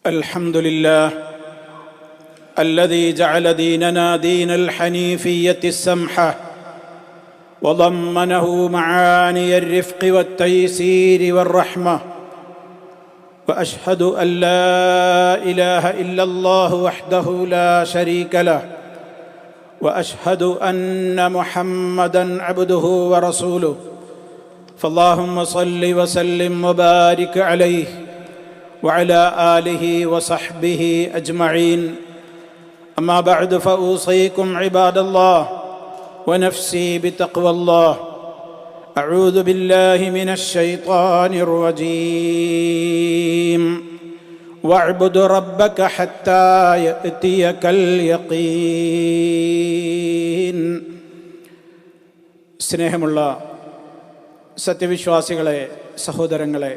الحمد لله الذي جعل ديننا دين الحنيفية السمحة وضمنه معاني الرفق والتيسير والرحمة، وأشهد أن لا إله إلا الله وحده لا شريك له، وأشهد أن محمدًا عبده ورسوله، فاللهم صل وسلم وبارك عليه وعلى آله وصحبه أجمعين. أما بعد، فأوصيكم عباد الله ونفسي بتقوى الله. أعوذ بالله من الشيطان الرجيم. واعبد ربك حتى يأتيك اليقين. സ്നേഹമുള്ള സത്യവിശ്വാസികളെ, സഹോദരങ്ങളെ,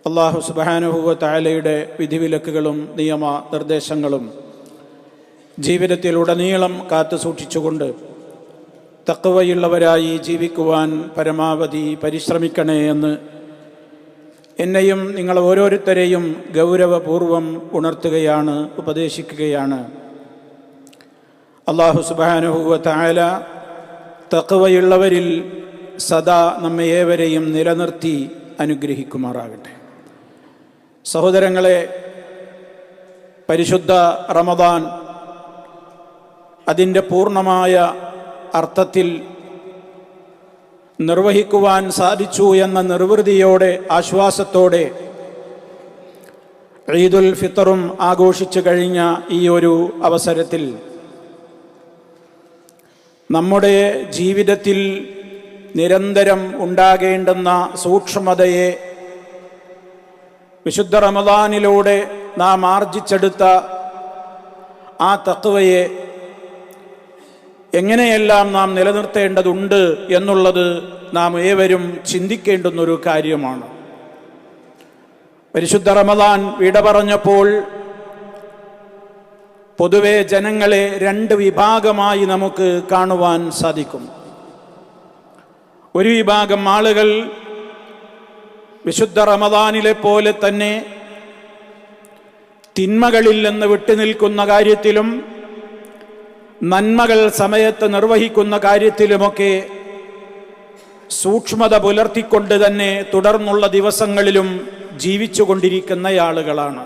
അല്ലാഹു സുബ്ഹാനഹു വ തആലയുടെ വിധിവിലക്കുകളും നിയമ നിർദ്ദേശങ്ങളും ജീവിതത്തിലുടനീളം കാത്തു സൂക്ഷിച്ചുകൊണ്ട് തഖ്വയുള്ളവരായി ജീവിക്കുവാൻ പരമാവധി പരിശ്രമിക്കണേ എന്ന് എന്നെയും നിങ്ങൾ ഓരോരുത്തരെയും ഗൗരവപൂർവം ഉണർത്തുകയാണ്, ഉപദേശിക്കുകയാണ്. അല്ലാഹു സുബ്ഹാനഹു വ തആല തഖ്വയുള്ളവരിൽ സദാ നമ്മെ ഏവരെയും നിലനിർത്തി അനുഗ്രഹിക്കുമാറാകട്ടെ. സഹോദരങ്ങളെ, പരിശുദ്ധ റമദാൻ അതിൻ്റെ പൂർണ്ണമായ അർത്ഥത്തിൽ നിർവഹിക്കുവാൻ സാധിച്ചു എന്ന നിർവൃതിയോടെ, ആശ്വാസത്തോടെ ഈദുൽ ഫിത്തറും ആഘോഷിച്ചു കഴിഞ്ഞ ഈ ഒരു അവസരത്തിൽ നമ്മുടെ ജീവിതത്തിൽ നിരന്തരം ഉണ്ടാകേണ്ടുന്ന സൂക്ഷ്മതയെ, വിശുദ്ധ റമദാനിലൂടെ നാം ആർജിച്ചെടുത്ത ആ തഖ്വയെ എങ്ങനെയെല്ലാം നാം നിലനിർത്തേണ്ടതുണ്ട് എന്നുള്ളത് നാം ഏവരും ചിന്തിക്കേണ്ടുന്നൊരു കാര്യമാണ്. പരിശുദ്ധ റമദാൻ വിട പറഞ്ഞപ്പോൾ പൊതുവെ ജനങ്ങളെ രണ്ട് വിഭാഗമായി നമുക്ക് കാണുവാൻ സാധിക്കും. ഒരു വിഭാഗം ആളുകൾ വിശുദ്ധ റമദാനിലെ പോലെ തന്നെ തിന്മകളിൽ നിന്ന് വിട്ടുനിൽക്കുന്ന കാര്യത്തിലും നന്മകൾ സമയത്ത് നിർവഹിക്കുന്ന കാര്യത്തിലുമൊക്കെ സൂക്ഷ്മത പുലർത്തിക്കൊണ്ട് തന്നെ തുടർന്നുള്ള ദിവസങ്ങളിലും ജീവിച്ചു കൊണ്ടിരിക്കുന്ന ആളുകളാണ്.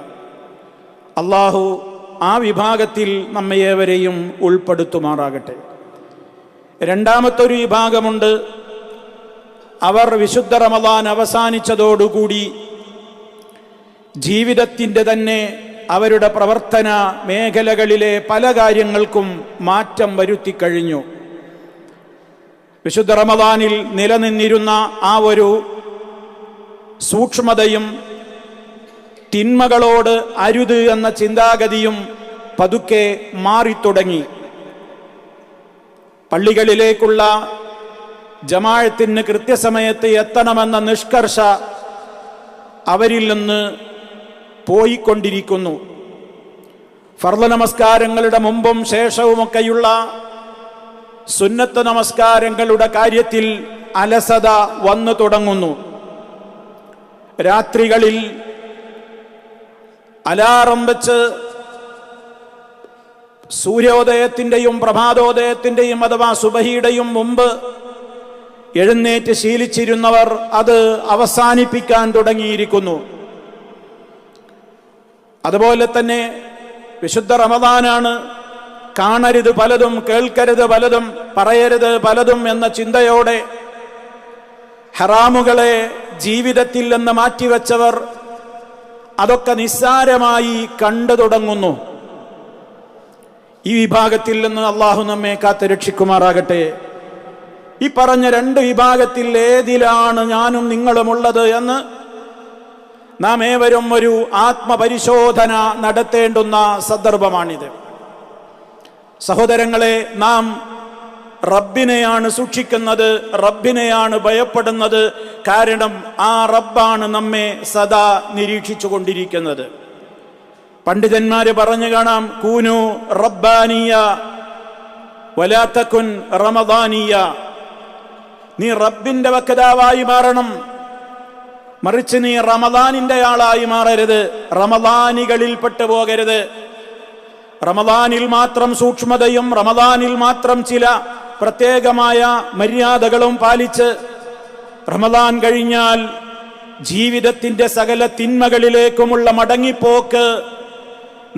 അല്ലാഹു ആ വിഭാഗത്തിൽ നമ്മയേവരെയും ഉൾപ്പെടുത്തുമാറാകട്ടെ. രണ്ടാമത്തൊരു വിഭാഗമുണ്ട്. അവർ വിശുദ്ധ റമദാൻ അവസാനിച്ചതോടുകൂടി ജീവിതത്തിൻ്റെ തന്നെ അവരുടെ പ്രവർത്തന മേഖലകളിലെ പല കാര്യങ്ങൾക്കും മാറ്റം വരുത്തിക്കഴിഞ്ഞു. വിശുദ്ധ റമദാനിൽ നിലനിന്നിരുന്ന ആ ഒരു സൂക്ഷ്മതയും തിന്മകളോട് അരുത് എന്ന ചിന്താഗതിയും പതുക്കെ മാറിത്തുടങ്ങി. പള്ളികളിലേക്കുള്ള ജമാഅത്തിന് കൃത്യസമയത്ത് എത്തണമെന്ന നിഷ്കർഷ അവരിൽ നിന്ന് പോയിക്കൊണ്ടിരിക്കുന്നു. ഫർള് നമസ്കാരങ്ങളുടെ മുമ്പും ശേഷവുമൊക്കെയുള്ള സുന്നത്ത് നമസ്കാരങ്ങളുടെ കാര്യത്തിൽ അലസത വന്നു തുടങ്ങുന്നു. രാത്രികളിൽ അലാറം വെച്ച് സൂര്യോദയത്തിൻ്റെയും പ്രഭാതോദയത്തിൻ്റെയും അഥവാ സുബഹിയുടെയും മുമ്പ് എഴുന്നേറ്റ് ശീലിച്ചിരുന്നവർ അത് അവസാനിപ്പിക്കാൻ തുടങ്ങിയിരിക്കുന്നു. അതുപോലെ തന്നെ വിശുദ്ധ റമദാനാണ്, കാണരുത് പലതും, കേൾക്കരുത് പലതും, പറയരുത് പലതും എന്ന ചിന്തയോടെ ഹറാമുകളെ ജീവിതത്തിൽ നിന്ന് മാറ്റിവെച്ചവർ അതൊക്കെ നിസ്സാരമായി കണ്ടു തുടങ്ങുന്നു. ഈ വിഭാഗത്തിൽ നിന്ന് അള്ളാഹു നമ്മെ കാത്തുരക്ഷിക്കുമാറാകട്ടെ. ഈ പറഞ്ഞ രണ്ട് വിഭാഗത്തിൽ ഏതിലാണ് ഞാനും നിങ്ങളുമുള്ളത് എന്ന് നാം ഏവരും ഒരു ആത്മപരിശോധന നടത്തേണ്ടുന്ന സന്ദർഭമാണിത്. സഹോദരങ്ങളെ, നാം റബ്ബിനെയാണ് സൂക്ഷിക്കുന്നത്, റബ്ബിനെയാണ് ഭയപ്പെടുന്നത്. കാരണം ആ റബ്ബാണ് നമ്മെ സദാ നിരീക്ഷിച്ചു കൊണ്ടിരിക്കുന്നത്. പണ്ഡിതന്മാര് പറഞ്ഞു കാണാം, കൂനു റബ്ബാനിയ വലാ തകുൻ റമദാനിയ. നീ റബ്ബിന്റെ വക്താവായി മാറണം, മറിച്ച് നീ റമദാനിന്റെ ആളായി മാറരുത്, റമദാനികളിൽ പെട്ടുപോകരുത്. റമദാനിൽ മാത്രം സൂക്ഷ്മതയും റമദാനിൽ മാത്രം ചില പ്രത്യേകമായ മര്യാദകളും പാലിച്ച് റമദാൻ കഴിഞ്ഞാൽ ജീവിതത്തിന്റെ സകല തിന്മകളിലേക്കുമുള്ള മടങ്ങിപ്പോക്ക്,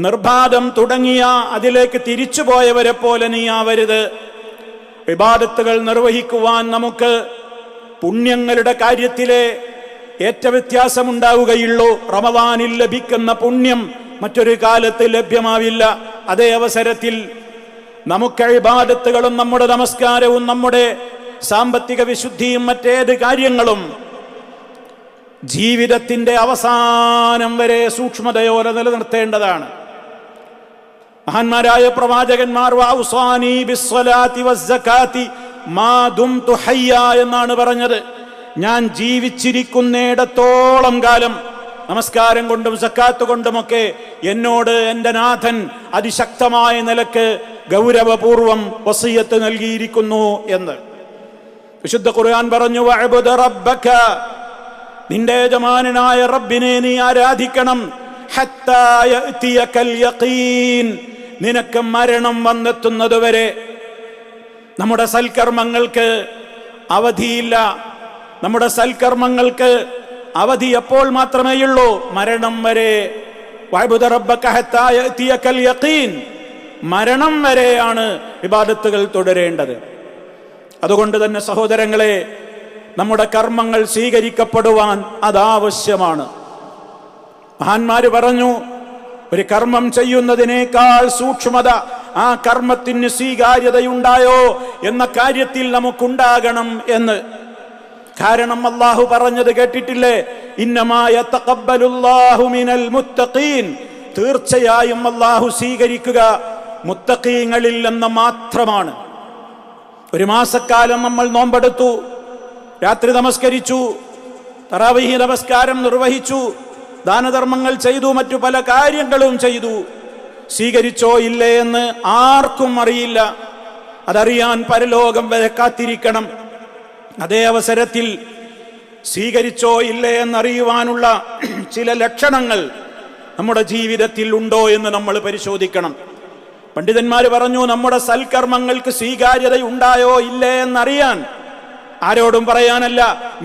നിർബാധം തുടങ്ങിയ അതിലേക്ക് തിരിച്ചുപോയവരെ പോലെ നീ ആവരുത്. ഇബാദത്തുകൾ നിർവഹിക്കുവാൻ നമുക്ക് പുണ്യങ്ങളുടെ കാര്യത്തിലെ ഏറ്റവ്യത്യാസമുണ്ടാവുകയുള്ളൂ. റമദാനിൽ ലഭിക്കുന്ന പുണ്യം മറ്റൊരു കാലത്ത് ലഭ്യമാവില്ല. അതേ അവസരത്തിൽ നമുക്ക് ഇബാദത്തുകളും നമ്മുടെ നമസ്കാരവും നമ്മുടെ സാമ്പത്തിക വിശുദ്ധിയും മറ്റേത് കാര്യങ്ങളും ജീവിതത്തിന്റെ അവസാനം വരെ സൂക്ഷ്മതയോടെ നിലനിർത്തേണ്ടതാണ്. മഹാന്മാരായ പ്രവാചകന്മാർ വഔസാനി ബിസ്സലാത്തി വസ്സകാത്തി മാ ദുംതു ഹയ്യ എന്നാണ് പറഞ്ഞത്. ഞാൻ ജീവിച്ചിരിക്കുന്നിടത്തോളം കാലം നമസ്കാരം കൊണ്ടും സക്കാത്ത് കൊണ്ടുമൊക്കെ എന്നോട് എൻ്റെ നാഥൻ അതിശക്തമായ നിലക്ക് ഗൗരവപൂർവം വസിയത്ത് നൽകിയിരിക്കുന്നു എന്ന് വിശുദ്ധ ഖുർആൻ പറഞ്ഞു. വഅബ്ദു റബ്ബക, നിന്റെ യജമാനനായ റബ്ബിനെ നീ ആരാധിക്കണം. ഹത്താ യഅതിയകൽ യഖീൻ, നിനക്ക് മരണം വന്നെത്തുന്നതുവരെ. നമ്മുടെ സൽക്കർമ്മങ്ങൾക്ക് അവധിയില്ല. നമ്മുടെ സൽക്കർമ്മങ്ങൾക്ക് അവധി എപ്പോൾ മാത്രമേയുള്ളൂ? മരണം വരെ. വഅബ്ദു റബ്ബക ഹത്താ യഅതിയകൽ യഖീൻ, മരണം വരെയാണ് ഇബാദത്തുകൾ തുടരേണ്ടത്. അതുകൊണ്ട് തന്നെ സഹോദരങ്ങളെ, നമ്മുടെ കർമ്മങ്ങൾ സ്വീകരിക്കപ്പെടുവാൻ അതാവശ്യമാണ്. മഹാന്മാര് പറഞ്ഞു, ഒരു കർമ്മം ചെയ്യുന്നതിനേക്കാൾ സൂക്ഷ്മത ആ കർമ്മത്തിന് സ്വീകാര്യതയുണ്ടായോ എന്ന കാര്യത്തിൽ നമുക്കുണ്ടാകണം എന്ന്. കാരണം അല്ലാഹു പറഞ്ഞത് കേട്ടിട്ടില്ലേ? ഇന്നമാ യതഖബ്ബലുല്ലാഹു മിനൽ മുത്തഖീൻ, തീർച്ചയായും അല്ലാഹു സ്വീകരിക്കുക മുത്തഖീങ്ങളിൽ നിന്ന് മാത്രമാണ്. ഒരു മാസക്കാലം നമ്മൾ നോമ്പെടുത്തു, രാത്രി നമസ്കരിച്ചു, തറാവീഹ് നമസ്കാരം നിർവഹിച്ചു, ദാനധർമ്മങ്ങൾ ചെയ്തു, മറ്റു പല കാര്യങ്ങളും ചെയ്തു. സ്വീകരിച്ചോ ഇല്ലേ എന്ന് ആർക്കും അറിയില്ല. അതറിയാൻ പരലോകം വരെ കാത്തിരിക്കണം. അതേ അവസരത്തിൽ സ്വീകരിച്ചോ ഇല്ലേ എന്നറിയുവാനുള്ള ചില ലക്ഷണങ്ങൾ നമ്മുടെ ജീവിതത്തിൽ ഉണ്ടോ എന്ന് നമ്മൾ പരിശോധിക്കണം. പണ്ഡിതന്മാർ പറഞ്ഞു, നമ്മുടെ സൽക്കർമ്മങ്ങൾക്ക് സ്വീകാര്യതയുണ്ടായോ ഇല്ലേ എന്നറിയാൻ ആരോടും പറയാനല്ല,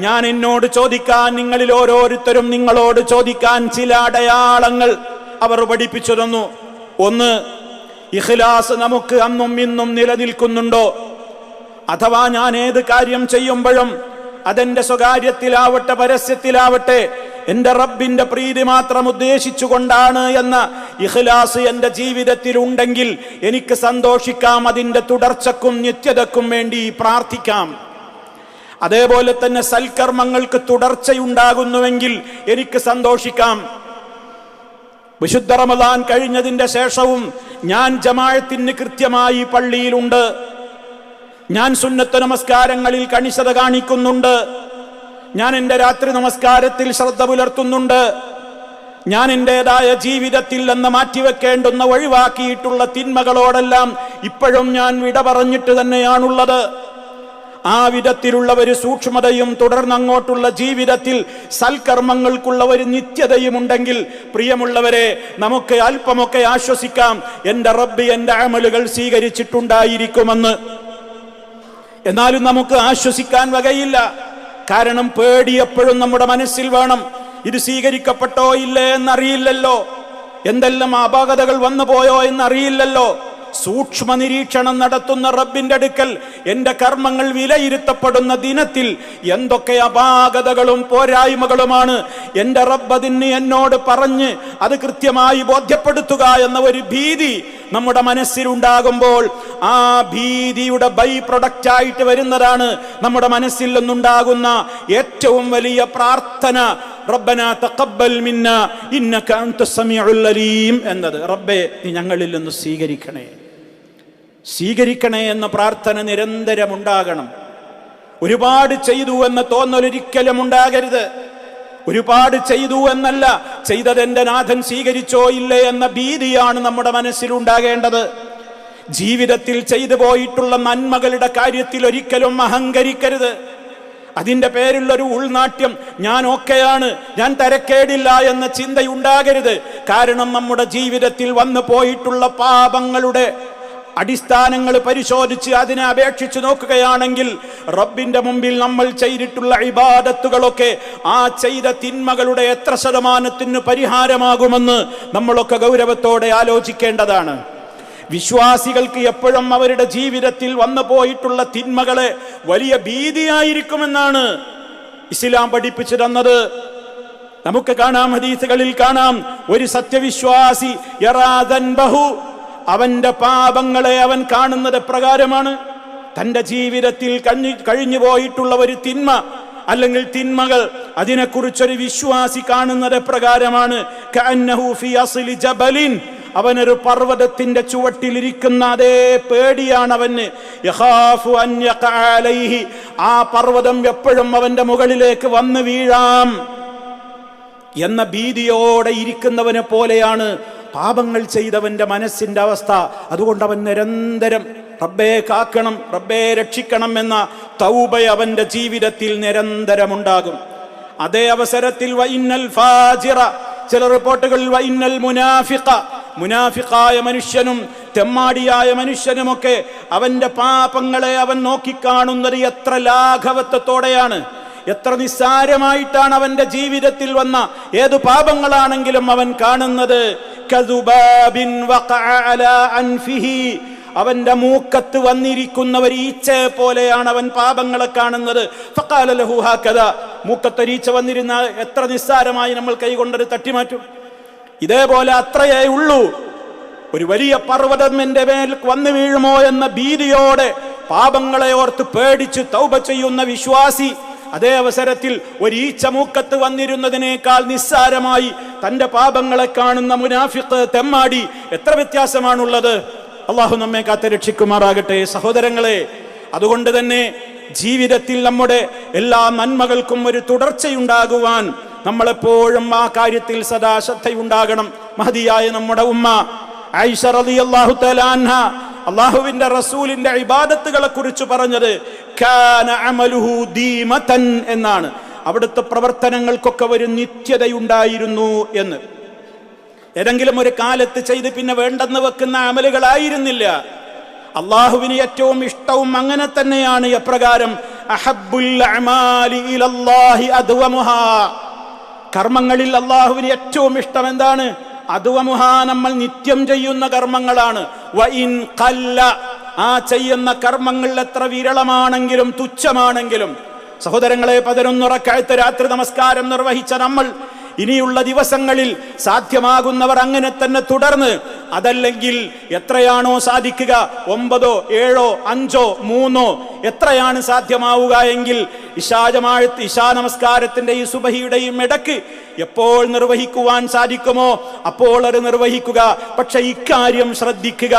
ഞാൻ എന്നോട് ചോദിക്കാൻ, നിങ്ങളിൽ ഓരോരുത്തരും നിങ്ങളോട് ചോദിക്കാൻ ചില അടയാളങ്ങൾ അവർ പഠിപ്പിച്ചു തന്നു. ഒന്ന്, ഇഖ്ലാസ് നമുക്ക് അന്നും ഇന്നും നിലനിൽക്കുന്നുണ്ടോ? അഥവാ ഞാൻ ഏത് കാര്യം ചെയ്യുമ്പോഴും അതെന്റെ സ്വകാര്യത്തിലാവട്ടെ പരസ്യത്തിലാവട്ടെ എന്റെ റബ്ബിന്റെ പ്രീതി മാത്രം ഉദ്ദേശിച്ചുകൊണ്ടാണ് എന്ന ഇഖ്ലാസ് എന്റെ ജീവിതത്തിൽ ഉണ്ടെങ്കിൽ എനിക്ക് സന്തോഷിക്കാം, അതിന്റെ തുടർച്ചക്കും നിത്യതക്കും വേണ്ടി പ്രാർത്ഥിക്കാം. അതേപോലെ തന്നെ സൽക്കർമ്മങ്ങൾക്ക് തുടർച്ചയുണ്ടാകുന്നുവെങ്കിൽ എനിക്ക് സന്തോഷിക്കാം. വിശുദ്ധ റമദാൻ കഴിഞ്ഞതിന്റെ ശേഷവും ഞാൻ ജമാഅത്തിന് കൃത്യമായി പള്ളിയിലുണ്ട്, ഞാൻ സുന്നത്ത് നമസ്കാരങ്ങളിൽ കണിശത കാണിക്കുന്നുണ്ട്, ഞാൻ എൻ്റെ രാത്രി നമസ്കാരത്തിൽ ശ്രദ്ധ പുലർത്തുന്നുണ്ട്, ഞാൻ എൻ്റെതായ ജീവിതത്തിൽ നിന്ന് മാറ്റിവെക്കേണ്ടുന്ന ഒഴിവാക്കിയിട്ടുള്ള തിന്മകളോടെല്ലാം ഇപ്പോഴും ഞാൻ വിട പറഞ്ഞിട്ട് തന്നെയാണുള്ളത്. ആ വിധത്തിലുള്ള ഒരു സൂക്ഷ്മതയും തുടർന്നങ്ങോട്ടുള്ള ജീവിതത്തിൽ സൽക്കർമ്മങ്ങൾക്കുള്ള ഒരു നിത്യതയും ഉണ്ടെങ്കിൽ പ്രിയമുള്ളവരെ, നമുക്ക് അല്പമൊക്കെ ആശ്വസിക്കാം, എൻ്റെ റബ്ബ് എൻ്റെ അമലുകൾ സ്വീകരിച്ചിട്ടുണ്ടായിരിക്കുമെന്ന്. എന്നാലും നമുക്ക് ആശ്വസിക്കാൻ വകയില്ല. കാരണം പേടി എപ്പോഴും നമ്മുടെ മനസ്സിൽ വേണം. ഇത് സ്വീകരിക്കപ്പെട്ടോ ഇല്ലേ എന്നറിയില്ലല്ലോ, എന്തെല്ലാം അപാകതകൾ വന്നു പോയോ എന്നറിയില്ലല്ലോ. സൂക്ഷ്മ നിരീക്ഷണം നടത്തുന്ന റബ്ബിന്റെ അടുക്കൽ എന്റെ കർമ്മങ്ങൾ വിലയിരുത്തപ്പെടുന്ന ദിനത്തിൽ എന്തൊക്കെ അപാകതകളും പോരായ്മകളുമാണ് എന്റെ റബ്ബ് അതിന് എന്നോട് പറഞ്ഞ് അത് കൃത്യമായി ബോധ്യപ്പെടുത്തുക എന്ന ഒരു ഭീതി നമ്മുടെ മനസ്സിലുണ്ടാകുമ്പോൾ ആ ഭീതിയുടെ ബൈ പ്രൊഡക്റ്റ് ആയിട്ട് വരുന്നതാണ് നമ്മുടെ മനസ്സിൽ നിന്നുണ്ടാകുന്ന ഏറ്റവും വലിയ പ്രാർത്ഥന, റബ്ബനാ തഖബ്ബൽ മിന്നാ ഇന്നക അൻതസ് സമീഉൽ അലീം എന്നത്. റബ്ബേ, നീ ഞങ്ങളിൽ നിന്ന് സ്വീകരിക്കണേ, സ്വീകരിക്കണേ എന്ന പ്രാർത്ഥന നിരന്തരം ഉണ്ടാകണം. ഒരുപാട് ചെയ്തു എന്ന തോന്നൽ ഒരിക്കലും ഉണ്ടാകരുത്. ഒരുപാട് ചെയ്തു എന്നല്ല, ചെയ്തത് എൻ്റെ നാഥൻ സ്വീകരിച്ചോ ഇല്ലേ എന്ന ഭീതിയാണ് നമ്മുടെ മനസ്സിലുണ്ടാകേണ്ടത്. ജീവിതത്തിൽ ചെയ്തു പോയിട്ടുള്ള നന്മകളുടെ കാര്യത്തിൽ ഒരിക്കലും അഹങ്കരിക്കരുത്. അതിൻ്റെ പേരിലൊരു ഉൾനാട്യം, ഞാൻ ഓക്കെയാണ്, ഞാൻ തരക്കേടില്ല എന്ന ചിന്തയുണ്ടാകരുത്. കാരണം നമ്മുടെ ജീവിതത്തിൽ വന്നു പോയിട്ടുള്ള പാപങ്ങളുടെ അടിസ്ഥാനങ്ങൾ പരിശോധിച്ച് അതിനെ അപേക്ഷിച്ച് നോക്കുകയാണെങ്കിൽ റബ്ബിന്റെ മുമ്പിൽ നമ്മൾ ചെയ്തിട്ടുള്ള ഇബാദത്തുകളൊക്കെ ആ ചെയ്ത തിന്മകളുടെ എത്ര ശതമാനത്തിന് പരിഹാരമാകുമെന്ന് നമ്മളൊക്കെ ഗൗരവത്തോടെ ആലോചിക്കേണ്ടതാണ്. വിശ്വാസികൾക്ക് എപ്പോഴും അവരുടെ ജീവിതത്തിൽ വന്നു പോയിട്ടുള്ള തിന്മകളെ വലിയ ഭീതിയായിരിക്കുമെന്നാണ് ഇസ്ലാം പഠിപ്പിച്ചു തന്നത്. നമുക്ക് കാണാം, ഹദീസുകളിൽ കാണാം, ഒരു സത്യവിശ്വാസി യറാദൻ ബഹു, അവന്റെ പാപങ്ങളെ അവൻ കാണുന്നത് പ്രകാരമാണ്. തന്റെ ജീവിതത്തിൽ കഴിഞ്ഞു പോയിട്ടുള്ള ഒരു തിന്മ അല്ലെങ്കിൽ തിന്മകൾ, അതിനെക്കുറിച്ചൊരു വിശ്വാസി കാണുന്നത് പ്രകാരമാണ്. കഅന്നഹു ഫീ അസ്ലി ജബലിൻ, അവനൊരു പർവ്വതത്തിന്റെ ചുവട്ടിലിരിക്കുന്ന അതേ പേടിയാണ് അവന്. യഖാഫു അൻ യഖഅ അലൈഹി, ആ പർവ്വതം എപ്പോഴും അവന്റെ മുകളിലേക്ക് വന്നു വീഴാം എന്ന ഭീതിയോടെ ഇരിക്കുന്നവനെ പോലെയാണ് പാപങ്ങൾ ചെയ്തവന്റെ മനസ്സിന്റെ അവസ്ഥ. അതുകൊണ്ട് അവൻ നിരന്തരം റബ്ബേ കാക്കണം, റബ്ബേ രക്ഷിക്കണം എന്ന തൗബ അവന്റെ ജീവിതത്തിൽ നിരന്തരമുണ്ടാകും. അതേ അവസരത്തിൽ വഇന്നൽ ഫാജിറ, ചില റിപ്പോർട്ടുകളിൽ വഇന്നൽ മുനാഫിഖ, മുനാഫിഖായ മനുഷ്യനും തെമ്മാടിയായ മനുഷ്യനുമൊക്കെ അവന്റെ പാപങ്ങളെ അവൻ നോക്കിക്കാണുന്നത് എത്ര ലാഘവത്വത്തോടെയാണ്, എത്ര നിസ്സാരമായിട്ടാണ് അവന്റെ ജീവിതത്തിൽ വന്ന ഏതു പാപങ്ങളാണെങ്കിലും അവൻ കാണുന്നത്. കദുബാബിൻ വഖഅ അലാ അൻഫിഹി, അവന്റെ മൂക്കത്ത് വന്നിരിക്കുന്ന ഒരു ഈച്ചയെ പോലെയാണ് അവൻ പാപങ്ങളെ കാണുന്നത്. ഫഖാല ലഹു ഹകദ, മൂക്കത്തൊരീച്ച വന്നിരുന്ന എത്ര നിസ്സാരമായി നമ്മൾ കൈകൊണ്ടത് തട്ടിമാറ്റും. ഇതേപോലെ അത്രയേ ഉള്ളൂ. ഒരു വലിയ പർവ്വതം എന്റെ മേൽ വന്നു വീഴുമോ എന്ന ഭീതിയോടെ പാപങ്ങളെ ഓർത്ത് പേടിച്ച് തൗബ ചെയ്യുന്ന വിശ്വാസി, അതേ അവസരത്തിൽ ഒരു ഈച്ച മൂക്കത്ത് വന്നിരുന്നതിനേക്കാൾ നിസ്സാരമായി തന്റെ പാപങ്ങളെ കാണുന്ന മുനാഫിഖ്, തെമ്മാടി, എത്ര വ്യത്യാസമാണുള്ളത്. അള്ളാഹു നമ്മെ കാത്ത് രക്ഷിക്കുമാറാകട്ടെ. സഹോദരങ്ങളെ, അതുകൊണ്ട് തന്നെ ജീവിതത്തിൽ നമ്മുടെ എല്ലാ നന്മകൾക്കും ഒരു തുടർച്ചയുണ്ടാകുവാൻ നമ്മളെപ്പോഴും ആ കാര്യത്തിൽ സദാ ശ്രദ്ധയുണ്ടാകണം. മഹദിയായ നമ്മുടെ ഉമ്മ ആയിഷ റളിയല്ലാഹു തആല അൻഹ അള്ളാഹുവിന്റെ റസൂലിന്റെ ഇബാദത്തുകളെ കുറിച്ച് പറഞ്ഞത് കാന അമലുഹു ദീമതൻ എന്നാണ്. അവിടുത്തെ പ്രവർത്തനങ്ങൾക്കൊക്കെ ഒരു നിത്യതയുണ്ടായിരുന്നു എന്ന്. ഏതെങ്കിലും ഒരു കാലത്ത് ചെയ്ത് പിന്നെ വേണ്ടെന്ന് വെക്കുന്ന അമലുകളായിരുന്നില്ല. അള്ളാഹുവിന് ഏറ്റവും ഇഷ്ടവും അങ്ങനെ തന്നെയാണ്. എപ്രകാരം? അഹബ്ബുൽ അഅമാലി ഇലല്ലാഹി അദ്വമുഹാ, കർമ്മങ്ങളിൽ അള്ളാഹുവിന് ഏറ്റവും ഇഷ്ടം എന്താണ്? അദ്വമുഹാ, നമ്മൾ നിത്യം ചെയ്യുന്ന കർമ്മങ്ങളാണ്. വഇൻ ഖല്ല, ആ ചെയ്യുന്ന കർമ്മങ്ങൾ എത്ര വിരളമാണെങ്കിലും തുച്ഛമാണെങ്കിലും. സഹോദരങ്ങളെ, 11 റക്അത്ത് രാത്രി നമസ്കാരം നിർവഹിച്ച നമ്മൾ ഇനിയുള്ള ദിവസങ്ങളിൽ സാധ്യമാകുന്നവർ അങ്ങനെ തന്നെ തുടർന്ന്, അതല്ലെങ്കിൽ എത്രയാണോ സാധിക്കുക, 9, 7, 5, 3 എത്രയാണ് സാധ്യമാവുക എങ്കിൽ ഇശാ നമസ്കാരത്തിന്റെ ഈ സുബഹിയുടെയും ഇടക്ക് എപ്പോൾ നിർവഹിക്കുവാൻ സാധിക്കുമോ അപ്പോൾ അത് നിർവഹിക്കുക. പക്ഷെ ഇക്കാര്യം ശ്രദ്ധിക്കുക,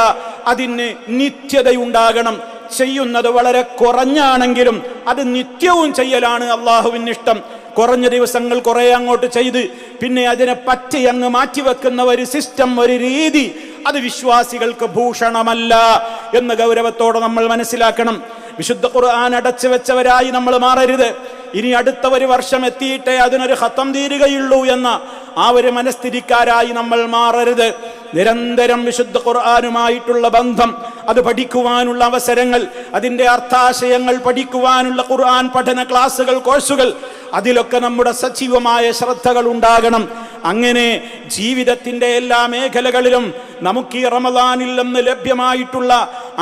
അതിന് നിത്യതയുണ്ടാകണം. ചെയ്യുന്നത് വളരെ കുറഞ്ഞാണെങ്കിലും അത് നിത്യവും ചെയ്യലാണ് അള്ളാഹുവിന് ഇഷ്ടം. കുറഞ്ഞ ദിവസങ്ങൾ കുറെ അങ്ങോട്ട് ചെയ്ത് പിന്നെ അതിനെ പറ്റി അങ്ങ് മാറ്റിവെക്കുന്ന ഒരു സിസ്റ്റം, ഒരു രീതി, അത് വിശ്വാസികൾക്ക് ഭൂഷണമല്ല എന്ന് ഗൗരവത്തോടെ നമ്മൾ മനസ്സിലാക്കണം. വിശുദ്ധ ഖുർആൻ അടച്ചു വെച്ചവരായി നമ്മൾ മാറരുത്. ഇനി അടുത്ത ഒരു വർഷം എത്തിയിട്ടേ അതിനൊരു ഖത്തം തീരുകയുള്ളൂ എന്ന ആ ഒരു മനസ്ഥിതിക്കാരായി നമ്മൾ മാറരുത്. നിരന്തരം വിശുദ്ധ ഖുർആനുമായിട്ടുള്ള ബന്ധം, അത് പഠിക്കുവാനുള്ള അവസരങ്ങൾ, അതിൻ്റെ അർത്ഥാശയങ്ങൾ പഠിക്കുവാനുള്ള ഖുർആൻ പഠന ക്ലാസുകൾ, കോഴ്സുകൾ, അതിലൊക്കെ നമ്മുടെ സജീവമായ ശ്രദ്ധകൾ ഉണ്ടാകണം. അങ്ങനെ ജീവിതത്തിൻ്റെ എല്ലാ മേഖലകളിലും നമുക്ക് ഈ റമദാനിൽ നിന്ന് ലഭ്യമായിട്ടുള്ള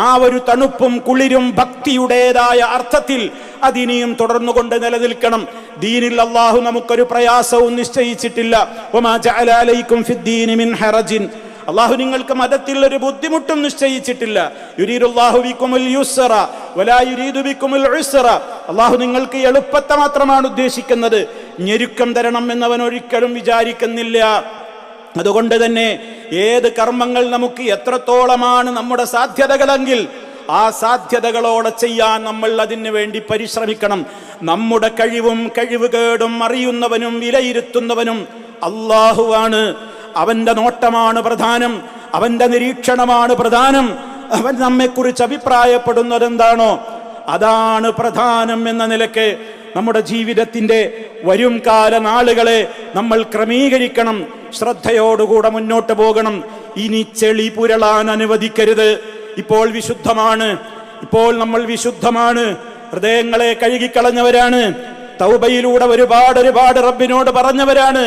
ആ ഒരു തണുപ്പും കുളിരും ഭക്തിയുടേതായ അർത്ഥത്തിൽ അതിനിയും തുടർന്നുകൊണ്ട് നിലനിൽക്കണം. ദീനിൽ അല്ലാഹു നമുക്കൊരു പ്രയാസവും നിശ്ചയിച്ചിട്ടില്ല. വമാ ജഅല അലൈക്കും ഫിദ്ദീനി മിൻ ഹറജിൻ, അല്ലാഹു നിങ്ങൾക്ക് മതത്തിൽ ഒരു ബുദ്ധിമുട്ടും നിശ്ചയിച്ചിട്ടില്ല. യുരീദുല്ലാഹു ബിക്കുമുൽ യുസ്റ വലാ യുരീദു ബിക്കുമുൽ ഉസ്റ, അല്ലാഹു നിങ്ങൾക്ക് എളുപ്പത്തെ മാത്രമാണ് ഉദ്ദേശിക്കുന്നത്, ഞെരുക്കം തരണം എന്നവൻ ഒരിക്കലും വിചാരിക്കുന്നില്ല. അതുകൊണ്ട് തന്നെ ഏത് കർമ്മങ്ങൾ നമുക്ക് എത്രത്തോളമാണ് നമ്മുടെ സാധ്യതകളെങ്കിൽ ആ സാധ്യതകളോടെ ചെയ്യാൻ നമ്മൾ അതിനു വേണ്ടി പരിശ്രമിക്കണം. നമ്മുടെ കഴിവും കഴിവുകേടും അറിയുന്നവനും വിലയിരുത്തുന്നവനും അല്ലാഹുവാണ്. അവന്റെ നോട്ടമാണ് പ്രധാനം, അവന്റെ നിരീക്ഷണമാണ് പ്രധാനം. അവൻ നമ്മെക്കുറിച്ച് അഭിപ്രായപ്പെടുന്നത് എന്താണോ അതാണ് പ്രധാനം എന്ന നിലയ്ക്ക് നമ്മുടെ ജീവിതത്തിൻ്റെ വരും കാല നാളുകളെ നമ്മൾ ക്രമീകരിക്കണം. ശ്രദ്ധയോടുകൂടെ മുന്നോട്ട് പോകണം. ഇനി ചെളി പുരളാൻ അനുവദിക്കരുത്. ഇപ്പോൾ വിശുദ്ധമാണ്, ഇപ്പോൾ നമ്മൾ വിശുദ്ധമാണ്. ഹൃദയങ്ങളെ കഴുകിക്കളഞ്ഞവരാണ്. തൗബയിലൂടെ ഒരുപാട് റബ്ബിനോട് പറഞ്ഞവരാണ്.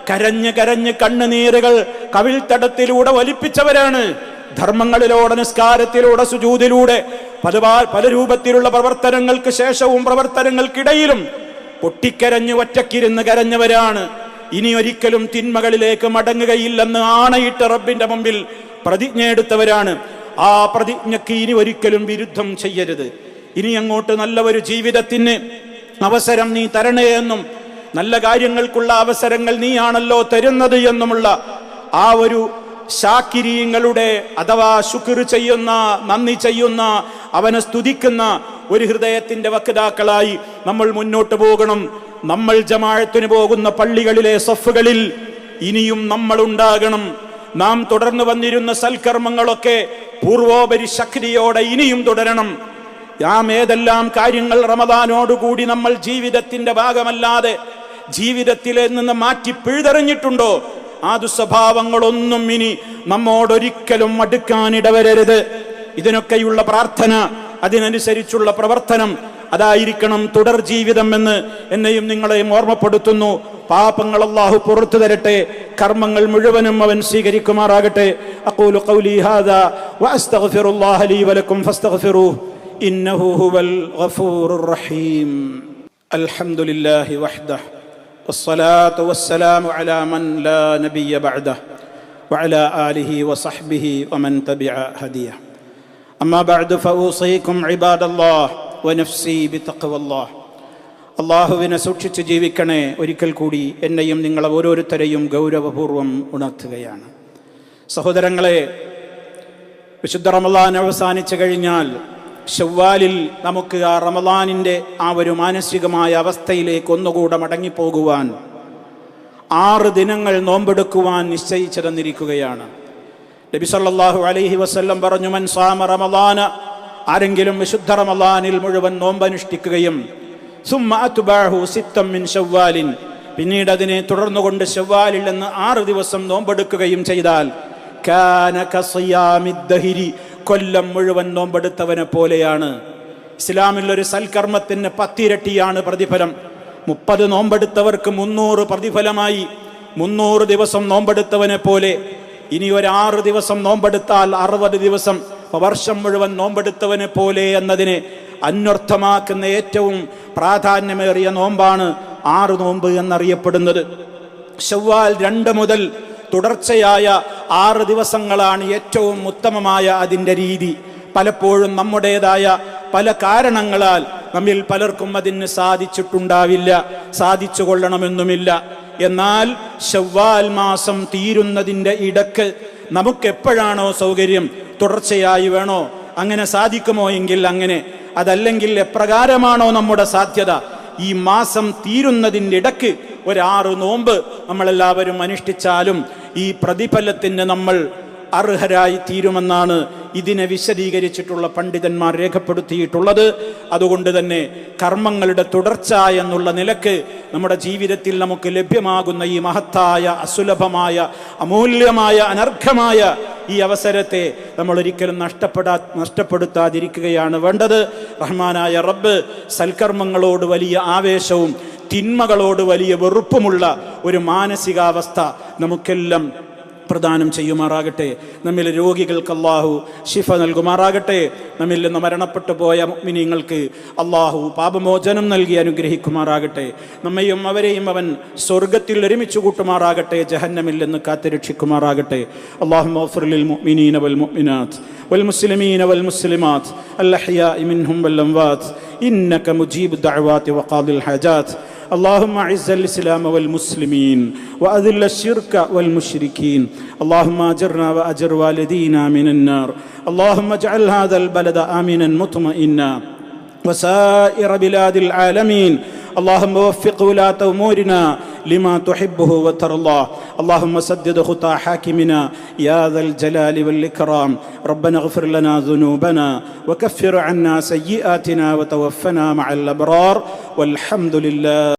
കരഞ്ഞ് കരഞ്ഞ് കണ്ണുനീരുകൾ കവിൾത്തടത്തിലൂടെ വലിപ്പിച്ചവരാണ്. ധർമ്മങ്ങളിലൂടെ, നിസ്കാരത്തിലൂടെ, സുജൂദിലൂടെ, പല രൂപത്തിലുള്ള പ്രവർത്തനങ്ങൾക്ക് ശേഷവും പ്രവർത്തനങ്ങൾക്കിടയിലും പൊട്ടിക്കരഞ്ഞ് ഒറ്റക്കിരുന്ന് കരഞ്ഞവരാണ്. ഇനി ഒരിക്കലും തിന്മകളിലേക്ക് മടങ്ങുകയില്ലെന്ന് ആണയിട്ട് റബ്ബിന്റെ മുമ്പിൽ പ്രതിജ്ഞ എടുത്തവരാണ്. ആ പ്രതിജ്ഞയ്ക്ക് ഇനി ഒരിക്കലും വിരുദ്ധം ചെയ്യരുത്. ഇനി അങ്ങോട്ട് നല്ല ഒരു ജീവിതത്തിന് അവസരം നീ തരണേ എന്നും നല്ല കാര്യങ്ങൾക്കുള്ള അവസരങ്ങൾ നീയാണല്ലോ തരുന്നത് എന്നുമുള്ള ആ ഒരു ശാക്കിരീങ്ങളുടെ അഥവാ ശുക്ർ ചെയ്യുന്ന, നന്ദി ചെയ്യുന്ന, അവനെ സ്തുതിക്കുന്ന ഒരു ഹൃദയത്തിന്റെ വക്താക്കളായി നമ്മൾ മുന്നോട്ട് പോകണം. നമ്മൾ ജമാഅത്തിന് പോകുന്ന പള്ളികളിലെ സഫുകളിൽ ഇനിയും നമ്മൾ ഉണ്ടാകണം. നാം തുടർന്നു വന്നിരുന്ന സൽക്കർമ്മങ്ങളൊക്കെ പൂർവോപരി ശക്തിയോടെ ഇനിയും തുടരണം. നാം ഏതെല്ലാം കാര്യങ്ങൾ റമദാനോടുകൂടി നമ്മൾ ജീവിതത്തിന്റെ ഭാഗമല്ലാതെ ജീവിതത്തിൽ നിന്ന് മാറ്റി പിഴുതെറിഞ്ഞിട്ടുണ്ടോ, ആ ദുസ്വഭാവങ്ങളൊന്നും ഇനി നമ്മോടൊരിക്കലും അടുക്കാനിടവരരുത്. ഇതിനൊക്കെയുള്ള പ്രാർത്ഥന, അതിനനുസരിച്ചുള്ള പ്രവർത്തനം, അതായിരിക്കണം തുടർ ജീവിതം എന്ന് എന്നെയും നിങ്ങളെയും ഓർമ്മപ്പെടുത്തുന്നു. പാപങ്ങൾ അല്ലാഹു പുറത്തു തരട്ടെ, കർമ്മങ്ങൾ മുഴുവനും അവൻ സ്വീകരിക്കുമാറാകട്ടെ. അഖൂലു ഖൗലി ഹാദാ വഅസ്തഗ്ഫിറുല്ലാഹ ലീ വലക്കും ഫസ്തഗ്ഫിറൂഹു ഇന്നഹു ഹുവൽ ഗഫൂറുർ റഹീം. അൽഹംദുലില്ലാഹി വഹ്ദഹു വസ്സലാത്തു വസ്സലാമു അലാ മൻ ലാ നബിയ്യ ബഅദഹു വഅലാ ആലിഹി വസഹ്ബിഹി വമൻ തബിഅ ഹദിയഹു. അമ്മാ ബഅദു ഫഊസീകും ഇബാദല്ലാഹ് വനഫ്സി ബിതഖ്വല്ലാഹ്. അല്ലാഹുവിനെ സൂക്ഷിച്ച് ജീവിക്കണേ. ഒരിക്കൽ കൂടി എന്നെയും നിങ്ങളെ ഓരോരുത്തരെയും ഗൗരവപൂർവ്വം ഉണർത്തുകയാണ്. സഹോദരങ്ങളെ, വിശുദ്ധ റമളാൻ അവസാനിച്ചു കഴിഞ്ഞാൽ ശവ്വാലിൽ നമുക്ക് ആ റമളാനിൻ്റെ ആ ഒരു മാനസികമായ അവസ്ഥയിലേക്ക് ഒന്നുകൂടെ മടങ്ങിപ്പോകുവാൻ 6 ദിനങ്ങൾ നോമ്പെടുക്കുവാൻ നിശ്ചയിച്ചിരുന്നിരിക്കുകയാണ്. നബി സല്ലല്ലാഹു അലൈഹി വസല്ലം പറഞ്ഞു, മൻ സാമ റമളാന, ആരെങ്കിലും വിശുദ്ധ റമളാനിൽ മുഴുവൻ നോമ്പനുഷ്ഠിക്കുകയും സുമ്മ അത്ബഅഹു സിത്തം മിൻ ശവ്വാലിൻ, പിന്നീട് അതിനെ തുടർന്നുകൊണ്ട് ശവ്വാലിൽ നിന്ന് 6 ദിവസം നോമ്പെടുക്കുകയും ചെയ്താൽ കാന കസിയാമിദ് ദഹരി, കൊല്ലം മുഴുവൻ നോമ്പെടുത്തവനെ പോലെയാണ്. ഇസ്ലാമിൽ ഒരു സൽക്കർമ്മത്തിന് 10 ഇരട്ടിയാണ് പ്രതിഫലം. 30 നോമ്പെടുത്തവർക്ക് 300 പ്രതിഫലമായി. 300 ദിവസം നോമ്പെടുത്തവനെ പോലെ. ഇനി ഒരു 6 ദിവസം നോമ്പെടുത്താൽ 60 ദിവസം, വർഷം മുഴുവൻ നോമ്പെടുത്തവനെ പോലെ എന്നതിനെ അന്വർത്ഥമാക്കുന്ന ഏറ്റവും പ്രാധാന്യമേറിയ നോമ്പാണ് 6 നോമ്പ് എന്നറിയപ്പെടുന്നത്. ശവ്വാൽ 2 മുതൽ തുടർച്ചയായ 6 ദിവസങ്ങളാണ് ഏറ്റവും ഉത്തമമായ അതിൻ്റെ രീതി. പലപ്പോഴും നമ്മുടേതായ പല കാരണങ്ങളാൽ നമ്മിൽ പലർക്കും അതിന് സാധിച്ചിട്ടുണ്ടാവില്ല, സാധിച്ചു കൊള്ളണമെന്നുമില്ല. എന്നാൽ ശവ്വാൽ മാസം തീരുന്നതിൻ്റെ ഇടക്ക് നമുക്കെപ്പോഴാണോ സൗകര്യം, തുടർച്ചയായി വേണോ, അങ്ങനെ സാധിക്കുമോ എങ്കിൽ അങ്ങനെ, അതല്ലെങ്കിൽ എപ്രകാരമാണോ നമ്മുടെ സാധ്യത, ഈ മാസം തീരുന്നതിൻ്റെ ഇടക്ക് ഒരു 6 നോമ്പ് നമ്മളെല്ലാവരും അനുഷ്ഠിച്ചാലും ഈ പ്രതിഫലത്തിന് നമ്മൾ അർഹരായി തീരുമെന്നാണ് ഇതിനെ വിശദീകരിച്ചിട്ടുള്ള പണ്ഡിതന്മാർ രേഖപ്പെടുത്തിയിട്ടുള്ളത്. അതുകൊണ്ട് തന്നെ കർമ്മങ്ങളുടെ തുടർച്ച എന്നുള്ള നിലക്ക് നമ്മുടെ ജീവിതത്തിൽ നമുക്ക് ലഭ്യമാകുന്ന ഈ മഹത്തായ, അസുലഭമായ, അമൂല്യമായ, അനർഘമായ ഈ അവസരത്തെ നമ്മൾ ഒരിക്കലും നഷ്ടപ്പെടുത്താതിരിക്കുകയാണ് വേണ്ടത്. റഹ്മാനായ റബ്ബ് സൽക്കർമ്മങ്ങളോട് വലിയ ആവേശവും തിന്മകളോട് വലിയ വെറുപ്പുമുള്ള ഒരു മാനസികാവസ്ഥ നമുക്കെല്ലാം പ്രദാനം ചെയ്യുമാറാകട്ടെ. നമ്മിലെ രോഗികൾക്ക് അല്ലാഹു ശിഫ നൽകുമാറാകട്ടെ. നമ്മിൽ നിന്ന് മരണപ്പെട്ടു പോയ മുഅ്മിനീങ്ങൾക്ക് അല്ലാഹു പാപമോചനം നൽകി അനുഗ്രഹിക്കുമാറാകട്ടെ. നമ്മയും അവരെയും അവൻ സ്വർഗത്തിൽ ഒരുമിച്ച് കൂട്ടുമാറാകട്ടെ. ജഹന്നമിൽ നിന്ന് കാത്തുരക്ഷിക്കുമാറാകട്ടെ. അല്ലാഹുമ്മ ഗ്ഫിർ ലിൽ മുഅ്മിനീന വൽ മുഅ്മിനാത്ത് വൽ മുസ്ലിമീന വൽ മുസ്ലിമാത്ത് അൽ അഹ്യാഇ മിൻഹും വൽ അംവാത്ത് ഇന്നക മുജീബു ദഅവാതി വഖാദിൽ ഹാജാത്ത്. اللهم اعز الاسلام والمسلمين واذل الشرك والمشركين. اللهم اجرنا واجر والدينا من النار. اللهم اجعل هذا البلد امنا مطمئنا وسائر بلاد العالمين. اللهم وفق ولاة امورنا لما تحبه وترضى. اللهم سدد خطى حاكمنا يا ذا الجلال والإكرام. ربنا اغفر لنا ذنوبنا وكفر عنا سيئاتنا وتوفنا مع الأبرار والحمد لله.